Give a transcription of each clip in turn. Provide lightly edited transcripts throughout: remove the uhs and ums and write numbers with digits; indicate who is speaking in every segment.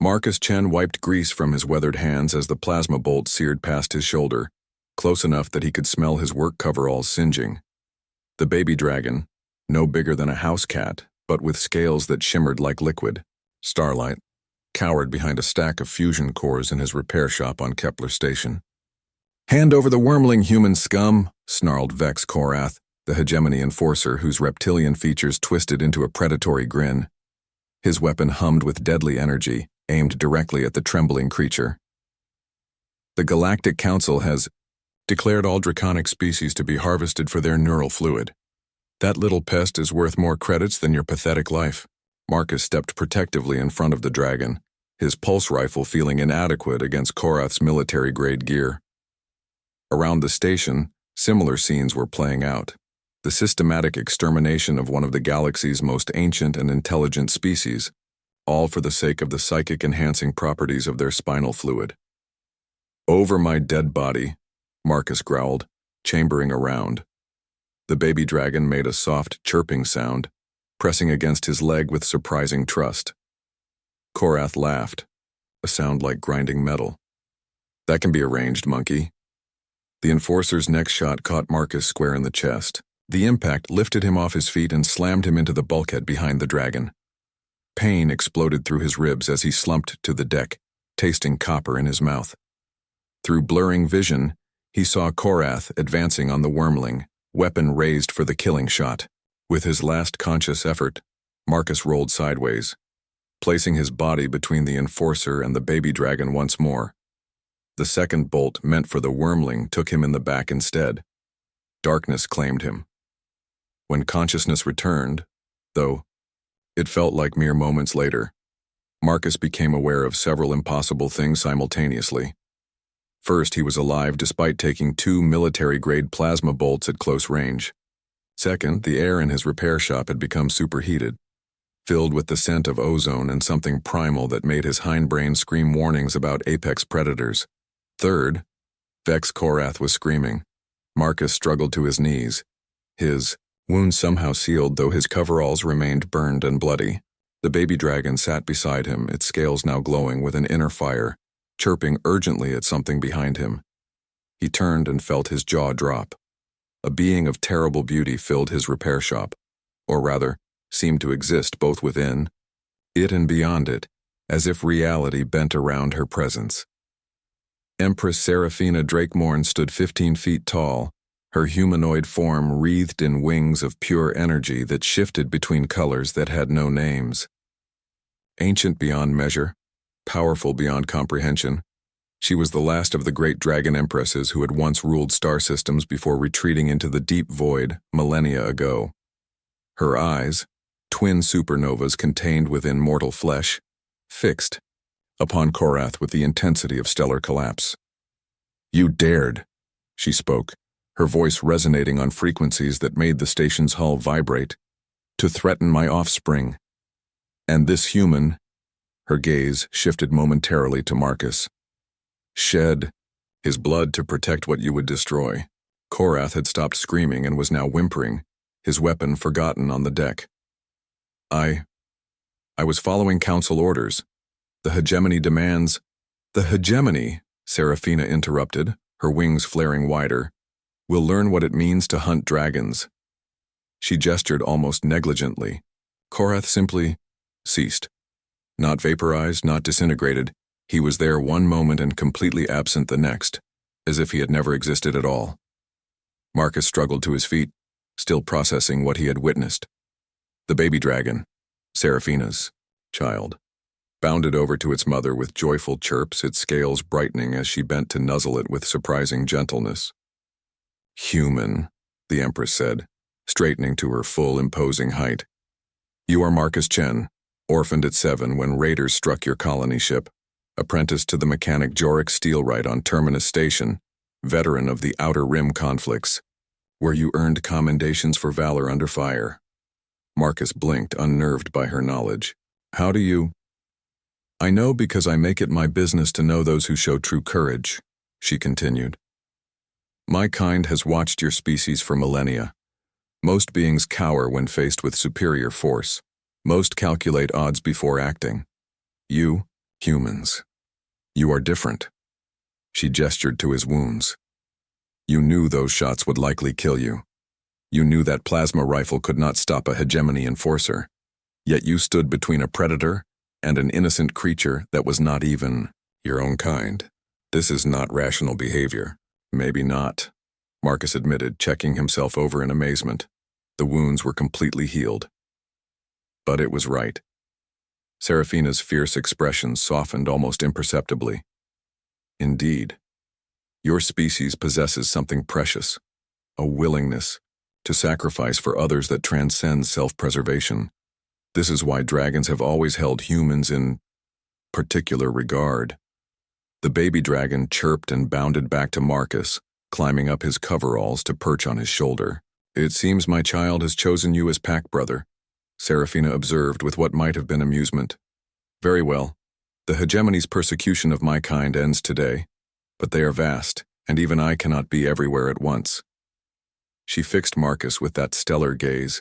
Speaker 1: Marcus Chen wiped grease from his weathered hands as the plasma bolt seared past his shoulder, close enough that he could smell his work coveralls singeing. The baby dragon, no bigger than a house cat, but with scales that shimmered like liquid, Starlight, cowered behind a stack of fusion cores in his repair shop on Kepler Station. "Hand over the wormling, human scum," snarled Vex Korath, the hegemony enforcer whose reptilian features twisted into a predatory grin. His weapon hummed with deadly energy, aimed directly at the trembling creature. "The Galactic Council has declared all draconic species to be harvested for their neural fluid. That little pest is worth more credits than your pathetic life." Marcus stepped protectively in front of the dragon, his pulse rifle feeling inadequate against Korath's military-grade gear. Around the station, similar scenes were playing out. The systematic extermination of one of the galaxy's most ancient and intelligent species, all for the sake of the psychic-enhancing properties of their spinal fluid. "Over my dead body," Marcus growled, chambering around. The baby dragon made a soft, chirping sound, pressing against his leg with surprising trust. Korath laughed, a sound like grinding metal. "That can be arranged, monkey." The enforcer's next shot caught Marcus square in the chest. The impact lifted him off his feet and slammed him into the bulkhead behind the dragon. Pain exploded through his ribs as he slumped to the deck, tasting copper in his mouth. Through blurring vision, he saw Korath advancing on the wormling, weapon raised for the killing shot. With his last conscious effort, Marcus rolled sideways, placing his body between the enforcer and the baby dragon once more. The second bolt meant for the wormling took him in the back instead. Darkness claimed him. When consciousness returned, though it felt like mere moments later, Marcus became aware of several impossible things simultaneously. First, he was alive despite taking 2 military-grade plasma bolts at close range. Second, the air in his repair shop had become superheated, filled with the scent of ozone and something primal that made his hindbrain scream warnings about apex predators. Third, Vex Korath was screaming. Marcus struggled to his knees, his wound somehow sealed though his coveralls remained burned and bloody. The baby dragon sat beside him, its scales now glowing with an inner fire, chirping urgently at something behind him. He turned and felt his jaw drop. A being of terrible beauty filled his repair shop, or rather, seemed to exist both within it and beyond it, as if reality bent around her presence. Empress Seraphina Drakemorn stood 15 feet tall, her humanoid form wreathed in wings of pure energy that shifted between colors that had no names. Ancient beyond measure, powerful beyond comprehension, she was the last of the great dragon empresses who had once ruled star systems before retreating into the deep void millennia ago. Her eyes, twin supernovas contained within mortal flesh, fixed upon Korath with the intensity of stellar collapse. "You dared," she spoke, her voice resonating on frequencies that made the station's hull vibrate, "to threaten my offspring. And this human," her gaze shifted momentarily to Marcus, "shed his blood to protect what you would destroy." Korath had stopped screaming and was now whimpering, his weapon forgotten on the deck. I was following council orders. The hegemony demands—" "The hegemony," Seraphina interrupted, her wings flaring wider, "will learn what it means to hunt dragons." She gestured almost negligently. Korath simply ceased. Not vaporized, not disintegrated, he was there one moment and completely absent the next, as if he had never existed at all. Marcus struggled to his feet, still processing what he had witnessed. The baby dragon, Seraphina's child, bounded over to its mother with joyful chirps, its scales brightening as she bent to nuzzle it with surprising gentleness. "Human," the Empress said, straightening to her full, imposing height. "You are Marcus Chen, orphaned at 7 when raiders struck your colony ship, apprenticed to the mechanic Jorek Steelwright on Terminus Station, veteran of the Outer Rim conflicts, where you earned commendations for valor under fire." Marcus blinked, unnerved by her knowledge. "How do you—" "I know because I make it my business to know those who show true courage," she continued. "My kind has watched your species for millennia. Most beings cower when faced with superior force. Most calculate odds before acting. You, Humans. You are different. She gestured to his wounds. You knew those shots would likely kill you. You knew that plasma rifle could not stop a hegemony enforcer. Yet you stood between a predator and an innocent creature that was not even your own kind. This is not rational behavior. Maybe not, Marcus admitted, checking himself over in amazement. The wounds were completely healed. But it was right. Serafina's fierce expression softened almost imperceptibly. Indeed, your species possesses something precious, a willingness to sacrifice for others that transcends self-preservation. This is why dragons have always held humans in particular regard. The baby dragon chirped and bounded back to Marcus, climbing up his coveralls to perch on his shoulder. It seems my child has chosen you as pack brother, Serafina observed with what might have been amusement. Very well. The hegemony's persecution of my kind ends today, but they are vast, and even I cannot be everywhere at once. She fixed Marcus with that stellar gaze.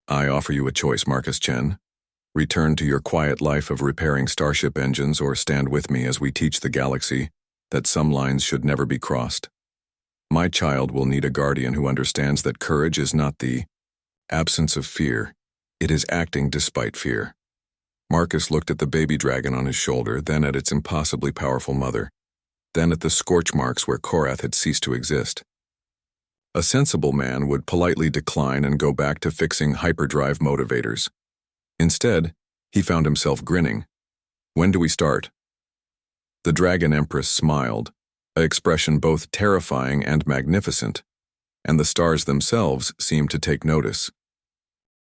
Speaker 1: I offer you a choice, Marcus Chen. Return to your quiet life of repairing starship engines or stand with me as we teach the galaxy that some lines should never be crossed. My child will need a guardian who understands that courage is not the absence of fear. It is acting despite fear. Marcus looked at the baby dragon on his shoulder, then at its impossibly powerful mother, then at the scorch marks where Korath had ceased to exist. A sensible man would politely decline and go back to fixing hyperdrive motivators. Instead, he found himself grinning. When do we start? The dragon Empress smiled, an expression both terrifying and magnificent, and the stars themselves seemed to take notice.